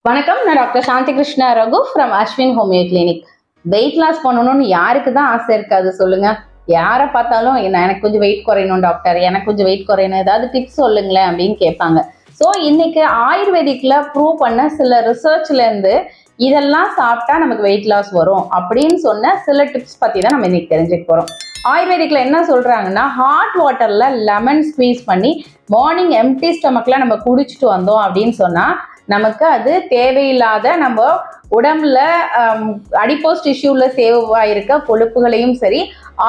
வணக்கம், நான் doctor Shanthi Krishna Raghu from Ashwin homeo clinic. Weight loss பண்ணணும்னு யாருக்கு தான் ஆசை இருக்காது சொல்லுங்க. யாரை பார்த்தாலும் எனக்கு கொஞ்சம் வெயிட் குறையணும் டாக்டர், எனக்கு கொஞ்சம் வெயிட் குறையணும், ஏதாவது டிப்ஸ் சொல்லுங்களேன் அப்படின்னு கேட்பாங்க. ஸோ இன்னைக்கு ஆயுர்வேதிக்ல ப்ரூவ் பண்ண சில ரிசர்ச்ல இருந்து இதெல்லாம் சாப்பிட்டா நமக்கு வெயிட் லாஸ் வரும் அப்படின்னு சொன்ன சில டிப்ஸ் பத்தி தான் நம்ம இன்னைக்கு தெரிஞ்சுக்க போறோம். ஆயுர்வேதிக்ல என்ன சொல்றாங்கன்னா, ஹாட் வாட்டர்ல லெமன் ஸ்குவீஸ் பண்ணி மார்னிங் எம்டி ஸ்டமக்ல நம்ம குடிச்சிட்டு வந்தோம் அப்படின்னு சொன்னா நமக்கு அது தேவையில்லாத நம்ம உடம்புல அடிப்போஸ் டிஷ்யூல சேவ் ஆயிருக்க கொழுப்புகளையும் சரி,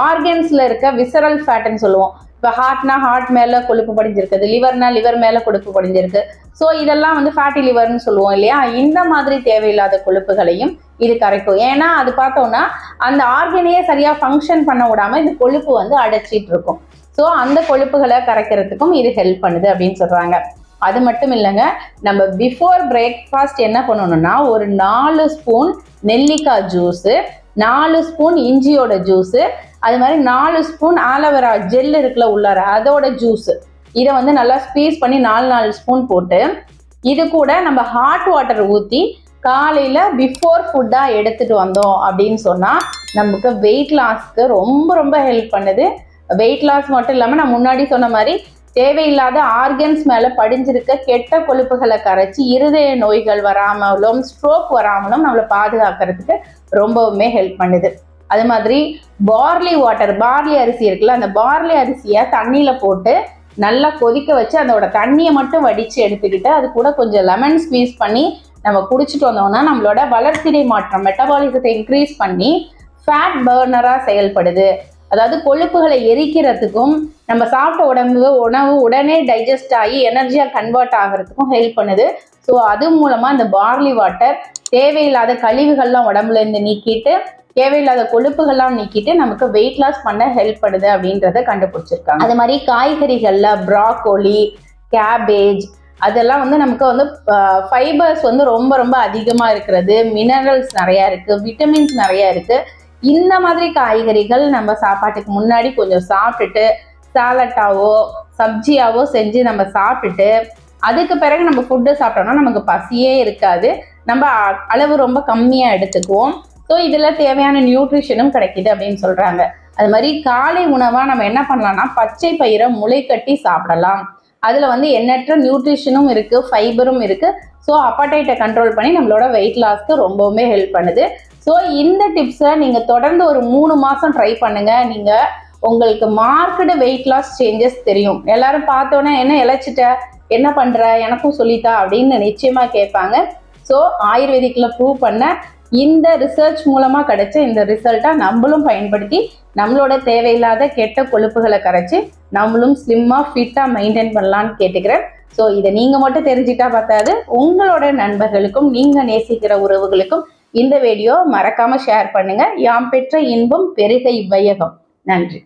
ஆர்கன்ஸ்ல இருக்க விசரல் ஃபேட்னு சொல்லுவோம். இப்போ ஹார்ட்னா ஹார்ட் மேல கொழுப்பு படிஞ்சிருக்குது, லிவர்னா லிவர் மேல கொழுப்பு படிஞ்சிருக்கு. ஸோ இதெல்லாம் வந்து ஃபேட்டி லிவர்னு சொல்லுவோம் இல்லையா. இந்த மாதிரி தேவையில்லாத கொழுப்புகளையும் இது கரைக்கும். ஏன்னா அது பார்த்தோம்னா அந்த ஆர்கனையே சரியா ஃபங்க்ஷன் பண்ண விடாம இந்த கொழுப்பு வந்து அடைச்சிட்டு இருக்கும். ஸோ அந்த கொழுப்புகளை கரைக்கிறதுக்கும் இது ஹெல்ப் பண்ணுது அப்படின்னு சொல்றாங்க. அது மட்டும் இல்லைங்க, நம்ம பிஃபோர் பிரேக்ஃபாஸ்ட் என்ன பண்ணணும்னா ஒரு 4 ஸ்பூன் நெல்லிக்காய் ஜூஸு, 4 ஸ்பூன் இஞ்சியோட ஜூஸு, அது மாதிரி 4 ஸ்பூன் ஆலோவேரா ஜெல் இருக்குல்ல உள்ளார அதோட ஜூஸு, இதை வந்து நல்லா ஸ்பீஸ் பண்ணி 4 ஸ்பூன் போட்டு இது கூட நம்ம ஹாட் வாட்டர் ஊற்றி காலையில் பிஃபோர் ஃபுட்டாக எடுத்துகிட்டு வந்தோம் அப்படின்னு சொன்னால் நமக்கு வெயிட் லாஸ்க்கு ரொம்ப ரொம்ப ஹெல்ப் பண்ணுது. வெயிட் லாஸ் மட்டும் இல்லாமல் நான் முன்னாடி சொன்ன மாதிரி தேவையில்லாத ஆர்கன்ஸ் மேலே படிஞ்சிருக்க கெட்ட கொழுப்புகளை கரைச்சி இருதய நோய்கள் வராமலும் ஸ்ட்ரோக் வராமலும் நம்மளை பாதுகாக்கிறதுக்கு ரொம்பவுமே ஹெல்ப் பண்ணுது. அது மாதிரி பார்லி வாட்டர், பார்லி அரிசி இருக்குல்ல, அந்த பார்லி அரிசியை தண்ணியில் போட்டு நல்லா கொதிக்க வச்சு அதோட தண்ணியை மட்டும் வடித்து எடுத்துக்கிட்டு அது கூட கொஞ்சம் லெமன் ஸ்குவீஸ் பண்ணி நம்ம குடிச்சிட்டு வந்தோம்னா நம்மளோட வளர்சிதை மாற்றம், மெட்டபாலிசத்தை இன்க்ரீஸ் பண்ணி ஃபேட் பர்னராக செயல்படுது. அதாவது கொழுப்புகளை எரிக்கிறதுக்கும் நம்ம சாப்பிட்ட உணவு உடனே டைஜஸ்ட் ஆகி எனர்ஜியாக கன்வெர்ட் ஆகிறதுக்கும் ஹெல்ப் பண்ணுது. ஸோ அது மூலமாக இந்த பார்லி வாட்டர் தேவையில்லாத கழிவுகள்லாம் உடம்புல இருந்து நீக்கிட்டு தேவையில்லாத கொழுப்புகள்லாம் நீக்கிட்டு நமக்கு வெயிட் லாஸ் பண்ண ஹெல்ப் பண்ணுது அப்படின்றத கண்டுபிடிச்சிருக்காங்க. அது மாதிரி காய்கறிகள்ல ப்ராக்கோலி, கேபேஜ் அதெல்லாம் வந்து நமக்கு வந்து ஃபைபர்ஸ் வந்து ரொம்ப ரொம்ப அதிகமாக இருக்கிறது, மினரல்ஸ் நிறையா இருக்குது, விட்டமின்ஸ் நிறையா இருக்குது. இந்த மாதிரி காய்கறிகள் நம்ம சாப்பாட்டுக்கு முன்னாடி கொஞ்சம் சாப்பிட்டுட்டு சாலட்டாவோ சப்ஜியாவோ செஞ்சு நம்ம சாப்பிட்டுட்டு அதுக்கு பிறகு நம்ம ஃபுட்டு சாப்பிட்டோம்னா நமக்கு பசியே இருக்காது, நம்ம அளவு ரொம்ப கம்மியாக எடுத்துக்குவோம். ஸோ இதில் தேவையான நியூட்ரிஷனும் கிடைக்கிது அப்படின்னு சொல்கிறாங்க. அது மாதிரி காலை உணவாக நம்ம என்ன பண்ணலாம்னா பச்சை பயிரை முளை கட்டி சாப்பிடலாம். அதில் வந்து எண்ணற்ற நியூட்ரிஷனும் இருக்குது, ஃபைபரும் இருக்குது. ஸோ அப்படைட்டை கண்ட்ரோல் பண்ணி நம்மளோட வெயிட் லாஸ்க்கு ரொம்பவுமே ஹெல்ப் பண்ணுது. ஸோ இந்த டிப்ஸை நீங்கள் தொடர்ந்து ஒரு 3 மாதம் ட்ரை பண்ணுங்கள். நீங்கள் உங்களுக்கு மார்க்கெட் வெயிட் லாஸ் சேஞ்சஸ் தெரியும். எல்லாரும் பார்த்தோன்னே என்ன இழைச்சிட்ட, என்ன பண்ணுற, எனக்கும் சொல்லித்தா அப்படின்னு நிச்சயமாக கேட்பாங்க. ஸோ ஆயுர்வேதிக்கில் ப்ரூவ் பண்ண இந்த ரிசர்ச் மூலமாக கிடைச்ச இந்த ரிசல்ட்டை நம்மளும் பயன்படுத்தி நம்மளோட தேவையில்லாத கெட்ட கொழுப்புகளை கரைச்சி நம்மளும் ஸ்லிம்மாக ஃபிட்டாக மெயின்டைன் பண்ணலான்னு கேட்டுக்கிறேன். ஸோ இதை நீங்கள் மட்டும் தெரிஞ்சுட்டா பார்த்தாது, உங்களோட நண்பர்களுக்கும் நீங்கள் நேசிக்கிற உறவுகளுக்கும் இந்த வீடியோ மறக்காம ஷேர் பண்ணுங்க. யாம் பெற்ற இன்பம் பெருக இவ்வையகம். நன்றி.